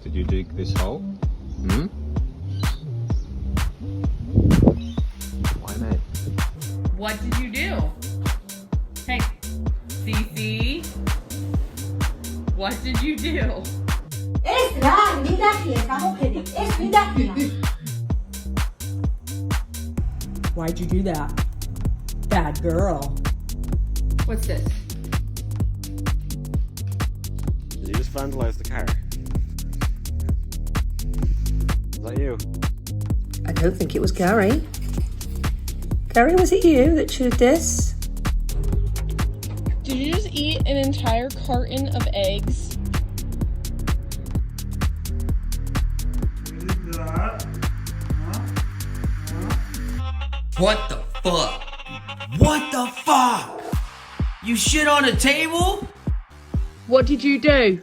Did you dig this hole? Hmm? Why, mate? What did you do? Hey, Cece. What did you do? اسرع ندخلك مخرج ايش ندخلك Why'd you do that? Bad girl. What's this? Did you just vandalize the car? Is that you? I don't think it was Gary. Gary, was it you that chewed this? Did you just eat an entire carton of eggs? What the fuck? What the fuck? You shit on a table? What did you do?